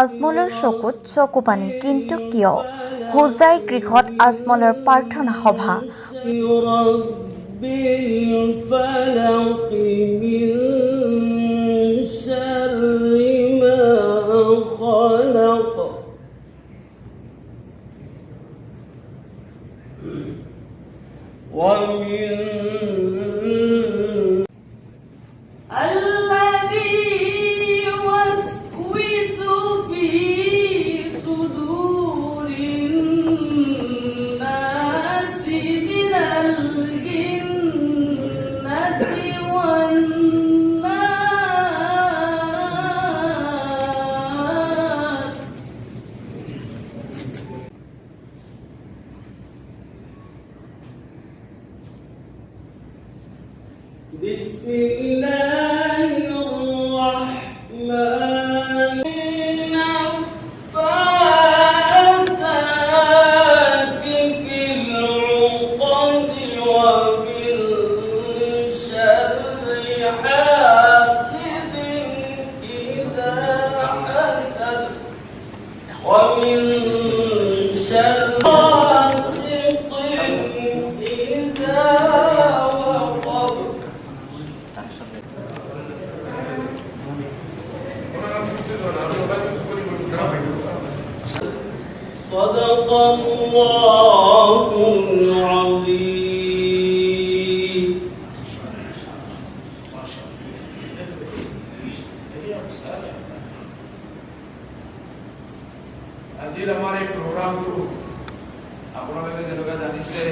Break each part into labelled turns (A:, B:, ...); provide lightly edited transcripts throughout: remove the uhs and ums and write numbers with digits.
A: আজমলৰ চকুত চকুপানী, কিন্তু কিয়? হোজাই গৃহত আজমলৰ প্ৰাৰ্থনা সভা।
B: صدق الله العظيم.
C: আজিৰ আমাৰ এই প্ৰগ্ৰামটো আপোনালোকে যেনেকুৱা জানিছে,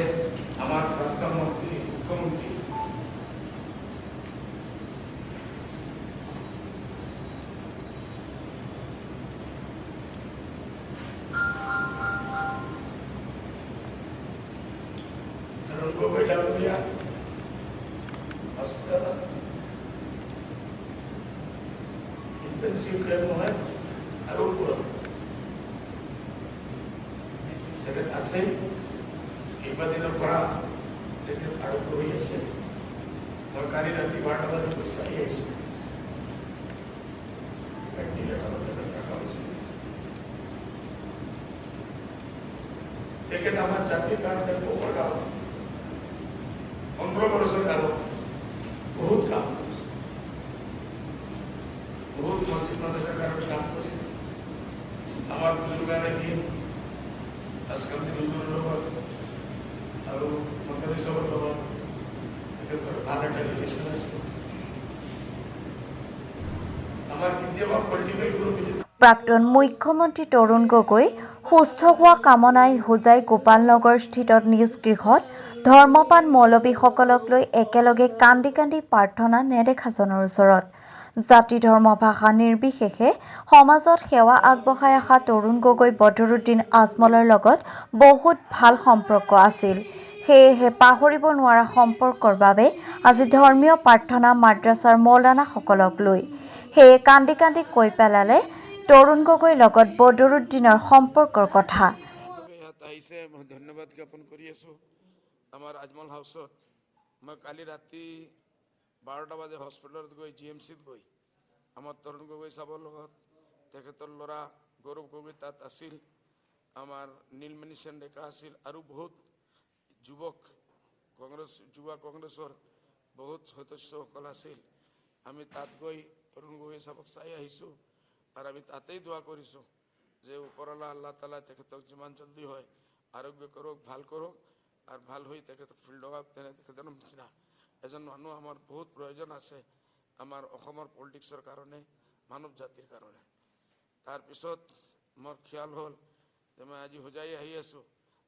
C: আমাৰ প্ৰাক্তন মন্ত্ৰী মুখ্যমন্ত্ৰী গগৈ ডাঙৰীয়া হস্পিটেলত ইনটেনচিভ কেয়াৰ নহয় আৰু তেখেত আছে। কেইবাদিনৰ পৰা তেখেত আৰোগ্য হৈ আছে। মই কালি ৰাতি 12টা বজাত পইচা আহি আহিছোঁ। তেখেত আমাৰ জাতিৰ কাৰণে বহুত কাম, 15 বছৰ কালত বহুত কাম কৰিছে, বহুত মছজিদ মাদ্ৰাসাৰ কাৰণে কাম কৰিছে। আমাৰ বুজুৰ্গানে দিন আজকালি লগত আৰু মন্দিৰৰ লগত তেখেতৰ ভাল এটা ৰিলেশ্যন আছে। আমাৰ কেতিয়াবা পলিটিকেল গ্ৰুপ
A: প্ৰাক্তন মুখ্যমন্ত্ৰী তৰুণ গগৈ সুস্থ হোৱা কামনাই হোজাই গোপালনগৰ স্থিত নিজ গৃহত ধৰ্মপান মৌলবীসকলক লৈ একেলগে কান্দি কান্দি প্ৰাৰ্থনা নেদেখাজনৰ ওচৰত। জাতি ধৰ্ম ভাষা নিৰ্বিশেষে সমাজত সেৱা আগবঢ়াই অহা তৰুণ গগৈ বদৰুদ্দিন আজমলৰ লগত বহুত ভাল সম্পৰ্ক আছিল। সেয়েহে পাহৰিব নোৱাৰা সম্পৰ্কৰ বাবে আজি ধৰ্মীয় প্ৰাৰ্থনা মাদ্ৰাছাৰ মৌলানাসকলক লৈ। সেয়ে কান্দি কান্দি কৈ পেলালে তৰুণ গগৈৰ লগত বদৰুদ্দিনৰ সম্পৰ্কৰ কথা।
C: মই ধন্যবাদ জ্ঞাপন কৰি আছো আমাৰ আজমল হাউচত। মই কালি ৰাতি 12টা বজাত হস্পিটেলত গৈ GMCত গৈ আমাৰ তৰুণ গগৈ চাবৰ লগত তেখেতৰ ল'ৰা গৌৰৱ গগৈ তাত আছিল, আমাৰ নীলমণি সেন ডেকা আছিল আৰু বহুত যুৱা কংগ্ৰেছৰ বহুত সদস্যসকল আছিল। আমি তাত গৈ তৰুণ গগৈ চাবক চাই আহিছোঁ আৰু আমি তাতেই দোৱা কৰিছোঁ যে ওপৰৱালা আল্লাহ তাআলা তেখেতক যিমান জলদি হয় আৰোগ্য কৰক, ভাল কৰক আৰু ভাল হৈ তেখেতক ফিল্ড লগাওক। তেখেতৰ নিচিনা এজন মানুহ আমাৰ বহুত প্ৰয়োজন আছে আমাৰ অসমৰ পলিটিক্সৰ কাৰণে, মানৱ জাতিৰ কাৰণে। তাৰপিছত মোৰ খিয়াল হ'ল যে মই আজি হোজাই আহি আছোঁ।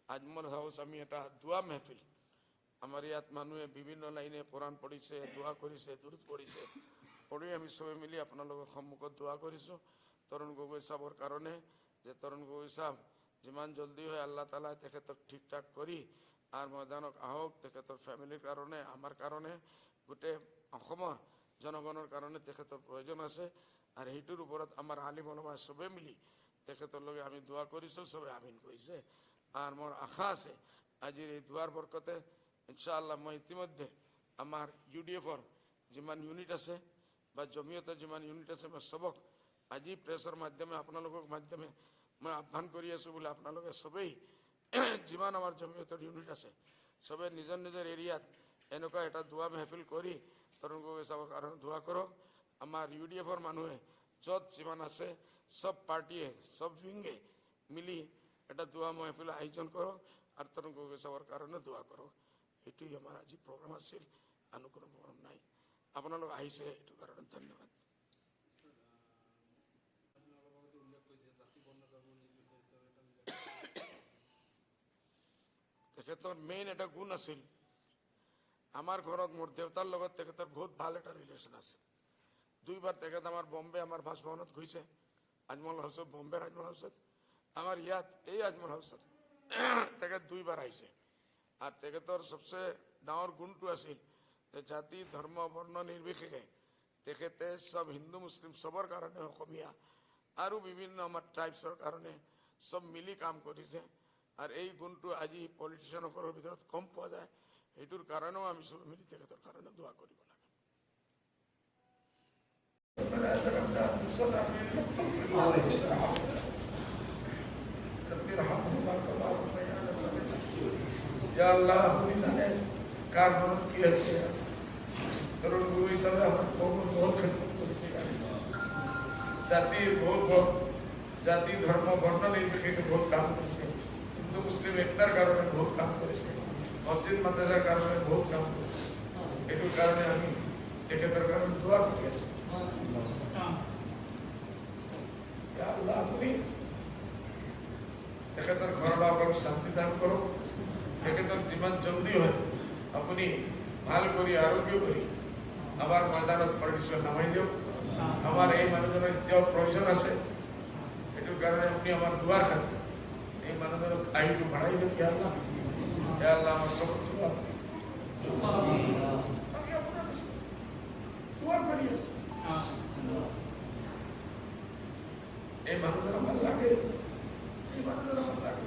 C: আজমল হাউচ আমি এটা দোৱা মেহফিল, আমাৰ ইয়াত মানুহে বিভিন্ন লাইনে কোৰাণ পঢ়িছে, দোৱা কৰিছে, দুৰুদ পঢ়িছে, পঢ়ি আমি চবে মিলি আপোনালোকৰ সন্মুখত দোৱা কৰিছোঁ তৰুণ গগৈ চাবৰ কাৰণে, যে তৰুণ গগৈ চাহ যিমান জলদি হয় আল্লাহ তাআলা তেখেতক ঠিক ঠাক কৰি আৰু ময়দানক আহক। তেখেতৰ ফেমিলিৰ কাৰণে, আমাৰ কাৰণে, গোটেই অসমৰ জনগণৰ কাৰণে তেখেতৰ প্ৰয়োজন আছে আৰু সেইটোৰ ওপৰত আমাৰ আলিম ওলামা চবে মিলি তেখেতৰ লগে আমি দোৱা কৰিছোঁ, চবে আমিন কৰিছে। আৰু মোৰ আশা আছে আজিৰ এই দোৱাৰ বৰকতে ইনশাআল্লাহ মই ইতিমধ্যে আমাৰ UDFৰ যিমান ইউনিট আছে বা জমিয়তৰ যিমান ইউনিট আছে মই চবক আজি প্ৰেছৰ মাধ্যমে আপোনালোকৰ মাধ্যমে মই আহ্বান কৰি আছোঁ বোলে আপোনালোকে সবেই যিমান আমাৰ জমিয়তৰ ইউনিট আছে সবে নিজৰ নিজৰ এৰিয়াত এনেকুৱা এটা দোৱা মেহফিল কৰি তৰুণ গগৈ চাবৰ কাৰণে দোৱা কৰক। আমাৰ UDFৰ মানুহে য'ত যিমান আছে সব পাৰ্টিয়ে সব উইংগে মিলি এটা দোৱা মেহফিল আয়োজন কৰক আৰু তৰুণ গগৈ চাবৰ কাৰণে দোৱা কৰক। এইটোৱেই আমাৰ আজি প্ৰগ্ৰাম আছিল, আন কোনো প্ৰগ্ৰাম নাই। আপোনালোক আহিছে এইটো কাৰণে ধন্যবাদ। তেখেতৰ মেইন এটা গুণ আছিল, আমাৰ ঘৰত মোৰ দেউতাৰ লগত তেখেতৰ বহুত ভাল এটা ৰিলেশ্যন আছে। দুইবাৰ তেখেত আমাৰ বম্বে আমাৰ বাসভৱনত গৈছে, আজমল হাউচত, বম্বে আজমল হাউচত, আমাৰ ইয়াত এই আজমল হাউচত তেখেত দুইবাৰ আহিছে। আৰু তেখেতৰ সবচে ডাঙৰ গুণটো আছিল যে জাতি ধৰ্ম বৰ্ণ নিৰ্বিশেষে তেখেতে সব হিন্দু মুছলিম সবৰ কাৰণে অসমীয়া আৰু বিভিন্ন আমাৰ ট্ৰাইবছৰ কাৰণে সব মিলি কাম কৰিছে। আৰু এই গুণটো আজি পলিটিচিয়ানসকলৰ ভিতৰত কম পোৱা যায়। সেইটোৰ কাৰণেও আমি সব মিলি তেখেতৰ কাৰণে দোৱা কৰিব লাগে। আপুনি জানে কাৰ মনত কি আছে। তৰুণ গগৈ হিচাপে আমাৰ বহুত খেদমত কৰিছে। জাতি ধৰ্ম বৰ্ণ নিৰ্বিশেষে বহুত কাম কৰিছে। হিন্দু মুছলিম একতাৰ কাৰণে বহুত কাম কৰিছে। মছজিদ মাদ্ৰাছাৰ কাৰণে বহুত কাম কৰিছে। এইটোৰ কাৰণে আমি তেখেতৰ কাৰণে দোৱা কৰি আছো। আল্লাহ আপুনি তেখেতৰ ঘৰবাসীক শান্তি দান কৰক। তেখেতৰ যিমান জলদি হয় আপুনি ভাল কৰি আৰোগ্য কৰি আবার ময়দানত পলিটিশন নামাই দিয়ক। আমার এই মানুহজনের এতিয়াও প্রয়োজন আছে, এটার কারণে আপনি আমার দুয়ার খাতে এই মানুষের আয়ুটো বাড়াই দিও। কে আল্লাহ, কে আল্লাহ আমার সব দোয়া আমি আপনার দোয়া করি আছি। এই মানুষের আমার লাগে, এই মানুষের আমার লাগে।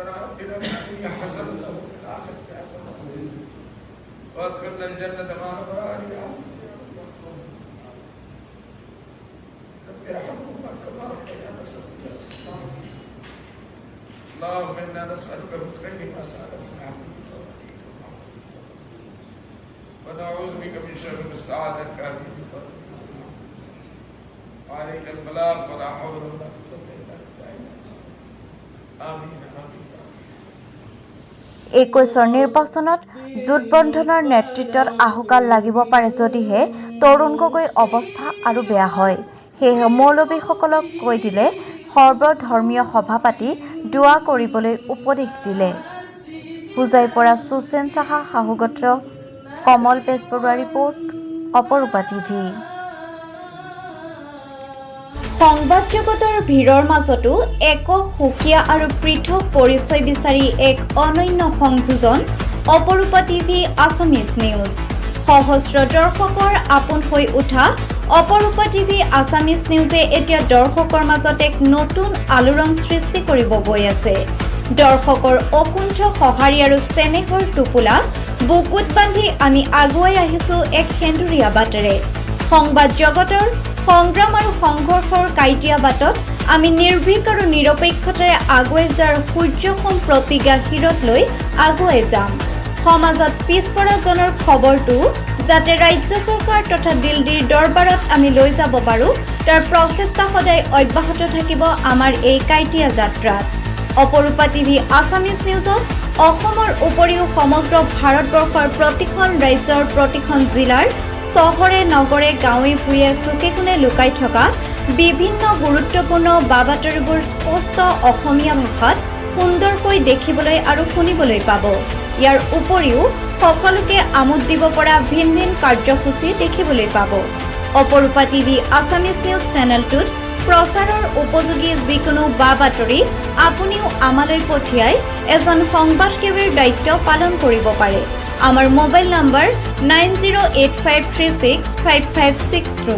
C: ربنا آتنا حسنة وفي الآخرة حسنة وادخلنا الجنة مع الأبرار يا عزيز يا غفور. رب ارحمهما كما ربيانا صغيرا. اللهم إنا نسألك من خير ما سألك عبدك ونبيك محمد صلى الله عليه وسلم ونعوذ بك من شر ما استعاذك به وعليك البلاغ ولا حول ولا قوة إلا بالله. آمين آمين.
A: 21 নিৰ্বাচনত জোটবন্ধনৰ নেতৃত্বত আহুকাল লাগিব পাৰে যদিহে তৰুণ গগৈ অৱস্থা আৰু বেয়া হয়। সেয়েহে মৌলবীসকলক কৈ দিলে সৰ্বধৰ্মীয় সভা পাতি দোৱা কৰিবলৈ উপদেশ দিলে। হুজাই পৰা সুচেন সাহা সাহুগত্ৰ কমল বেজবৰুৱা ৰিপৰ্ট, অপৰূপা টিভি। সংবাদ জগতৰ ভিৰৰ মাজতো এক সুকীয়া আৰু পৃথক পৰিচয় বিচাৰি এক অনন্য সংযোজন অপৰূপা টিভি আছামিজ নিউজ। সহস্ৰ দৰ্শকৰ আপোন হৈ উঠা অপৰূপা টিভি আছামিজ নিউজে এতিয়া দৰ্শকৰ মাজত এক নতুন আলোড়ন সৃষ্টি কৰিব গৈ আছে। দৰ্শকৰ অকুণ্ঠ সঁহাৰি আৰু চেনেহৰ টোপোলা বুকুত বান্ধি আমি আগুৱাই আহিছো এক সেন্দুৰীয়া বাটেৰে। সংবাদ জগতৰ সংগ্ৰাম আৰু সংঘৰ্ষৰ কাইটিয়া বাটত আমি নিৰ্ভীক আৰু নিৰপেক্ষতাৰে আগুৱাই যোৱাৰ সূৰ্যসম প্ৰতিজ্ঞা শিৰত লৈ আগুৱাই যাম। সমাজত পিছপৰাজনৰ খবৰটো যাতে ৰাজ্য চৰকাৰ তথা দিল্লীৰ দৰবাৰত আমি লৈ যাব পাৰোঁ, তাৰ প্ৰচেষ্টা সদায় অব্যাহত থাকিব আমাৰ এই কাইটিয়া যাত্ৰাত। অপৰূপা টিভি আছামিজ নিউজত অসমৰ উপৰিও সমগ্ৰ ভাৰতবৰ্ষৰ প্ৰতিখন ৰাজ্যৰ প্ৰতিখন জিলাৰ চহৰে নগৰে গাঁৱে ভূঞে চুকে কোণে লুকাই থকা বিভিন্ন গুৰুত্বপূৰ্ণ বাবাতৰিবোৰ স্পষ্ট অসমীয়া ভাষাত সুন্দৰকৈ দেখিবলৈ আৰু শুনিবলৈ পাব। ইয়াৰ উপৰিও সকলোকে আমোদ দিব পৰা ভিন ভিন কাৰ্যসূচী দেখিবলৈ পাব। অপৰূপা টিভি আছামিজ নিউজ চেনেলটোত প্ৰচাৰৰ উপযোগী যিকোনো বাতৰি আপুনিও আমালৈ পঠিয়াই এজন সংবাদসেৱীৰ দায়িত্ব পালন কৰিব পাৰে। আমাৰ মোবাইল নম্বৰ 9085365562।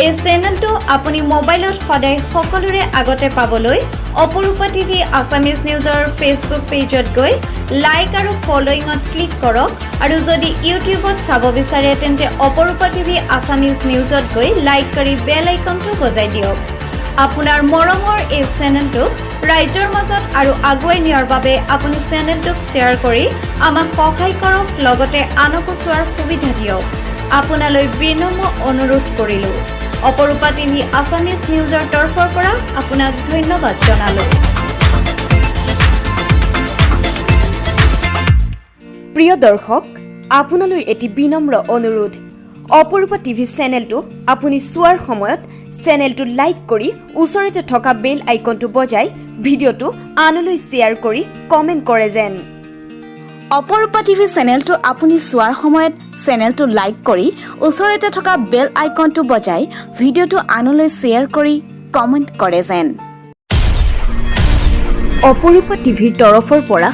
A: এই চেনেলটো আপুনি মোবাইলত সদায় সকলোৰে আগতে পাবলৈ অপৰূপা টিভি আছামিজ নিউজৰ ফেচবুক পেজত গৈ লাইক আৰু ফলোইঙত ক্লিক কৰক আৰু যদি ইউটিউবত চাব বিচাৰে তেন্তে অপৰূপা টিভি আছামিজ নিউজত গৈ লাইক কৰি বেল আইকনটো বজাই দিয়ক। আপোনাৰ মৰমৰ এই চেনেলটোক ৰাইজৰ মাজত আৰু আগুৱাই নিয়াৰ বাবে আপুনি চেনেলটোক শ্বেয়াৰ কৰি আমাক সহায় কৰক, লগতে আনকো চোৱাৰ সুবিধা দিয়ক। আপোনালৈ বিনম্ৰ অনুৰোধ কৰিলোঁ। অপৰূপা টিভি আছামিজ নিউজৰ তৰফৰ পৰা আপোনাক ধন্যবাদ জনালোঁ।
D: প্ৰিয় দৰ্শক, আপোনালৈ এটি বিনম্ৰ অনুৰোধ। অপৰূপা টিভি চেনেলটো আপুনি চোৱাৰ সময়ত চেনেলটো লাইক কৰি ওচৰতে থকা বেল আইকনটো বজাই ভিডিঅ'টো আনলৈ শ্বেয়াৰ কৰি কমেণ্ট কৰে যেন।
E: অপৰূপা টিভি চেনেলটো আপুনি চোৱাৰ সময়ত চেনেলটো লাইক কৰি ওচৰতে থকা বেল আইকনটো বজাই ভিডিঅ'টো আনলৈ শ্বেয়াৰ কৰি কমেণ্ট কৰে যেন।
D: অপৰূপা টিভিৰ তৰফৰ পৰা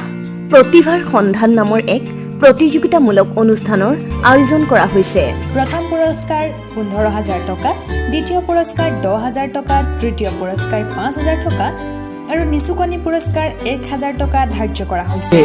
D: প্ৰতিভাৰ সন্ধান নামৰ এক প্ৰতিযোগিতামূলক অনুষ্ঠানৰ আয়োজন কৰা হৈছে।
F: প্ৰথম পুৰস্কাৰ 15,000 টকা, দ্বিতীয় পুৰস্কাৰ 10,000 টকা, তৃতীয় পুৰস্কাৰ 5,000 টকা আৰু নিচুকনি পুৰস্কাৰ 1,000 টকা ধাৰ্য কৰা হৈছে।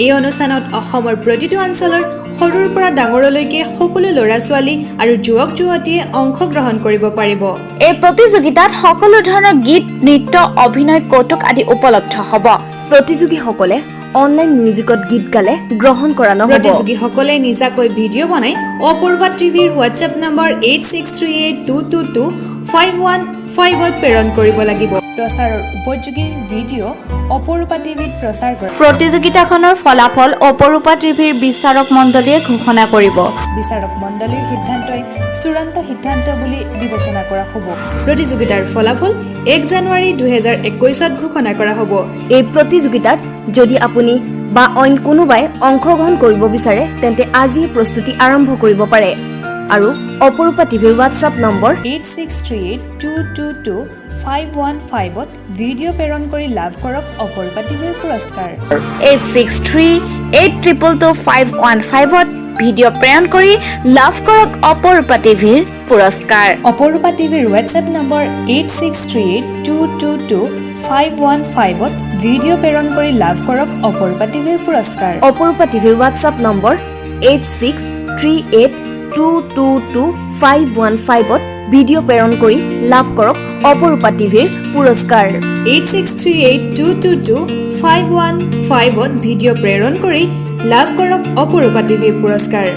F: এই অনুষ্ঠানত অসমৰ প্ৰতিটো অঞ্চলৰ সৰুৰ পৰা ডাঙৰলৈকে সকলো ল'ৰা-ছোৱালী আৰু যুৱক-যুৱতীয়ে অংশগ্ৰহণ কৰিব পাৰিব।
E: এই প্ৰতিযোগিতাত সকলো ধৰণৰ গীত, নৃত্য, অভিনয়, কৌতুক আদি উপলব্ধ হ'ব।
D: প্ৰতিযোগীসকলে অনলাইন মিউজিকত গীত গালে গ্ৰহণ কৰা নহ'ব।
F: প্ৰতিযোগীসকলে নিজাকৈ ভিডিঅ' বনাই অপৰূপা টিভিৰ হোৱাটছএপ নম্বৰ 8638222515ত প্ৰেৰণ কৰিব লাগিব। প্ৰচাৰৰ উপযোগী ভিডিঅ' অপৰূপা টিভিত প্ৰচাৰ কৰে।
A: প্ৰতিযোগিতাখনৰ ফলাফল অপৰূপা টিভিৰ বিচাৰক মণ্ডলীয়ে ঘোষণা কৰিব।
F: বিচাৰক মণ্ডলীৰ সিদ্ধান্তই চূড়ান্ত সিদ্ধান্ত বুলি বিবেচনা কৰা হ'ব। প্ৰতিযোগিতাৰ ফলাফল 1 জানুৱাৰী 2021ত ঘোষণা কৰা হ'ব।
D: এই প্ৰতিযোগিতাত যদি আপুনি বা অইন কোনোবাই অংশগ্ৰহণ কৰিব বিচাৰে তেন্তে আজিয়ে প্ৰস্তুতি আৰম্ভ কৰিব পাৰে আৰু অপৰূপা টিভিৰ হোৱাটছআপ নম্বৰ
F: 8638222515ত ভিডিঅ' প্ৰেৰণ কৰি লাভ কৰক অপৰূপা টিভিৰ পুৰস্কাৰ।
E: 8638222515ত ভিডিঅ' প্ৰেৰণ কৰি লাভ কৰক অপৰূপা টিভিৰ পুৰস্কাৰ।
F: অপৰূপা টিভিৰ হোৱাটছএপ নম্বৰ 8638222515ত ভিডিঅ' প্ৰেৰণ কৰি লাভ কৰক অপৰূপা টিভিৰ পুৰস্কাৰ।
D: অপৰূপা টিভিৰ হোৱাটছআপ নম্বৰ 8638222515ত ভিডিঅ' প্ৰেৰণ কৰি লাভ কৰক অপৰূপা টিভিৰ পুৰস্কাৰ।
F: 8638222515ত ভিডিঅ' প্ৰেৰণ কৰি লাভ কৰক অপৰূপা টিভিৰ পুৰস্কাৰ।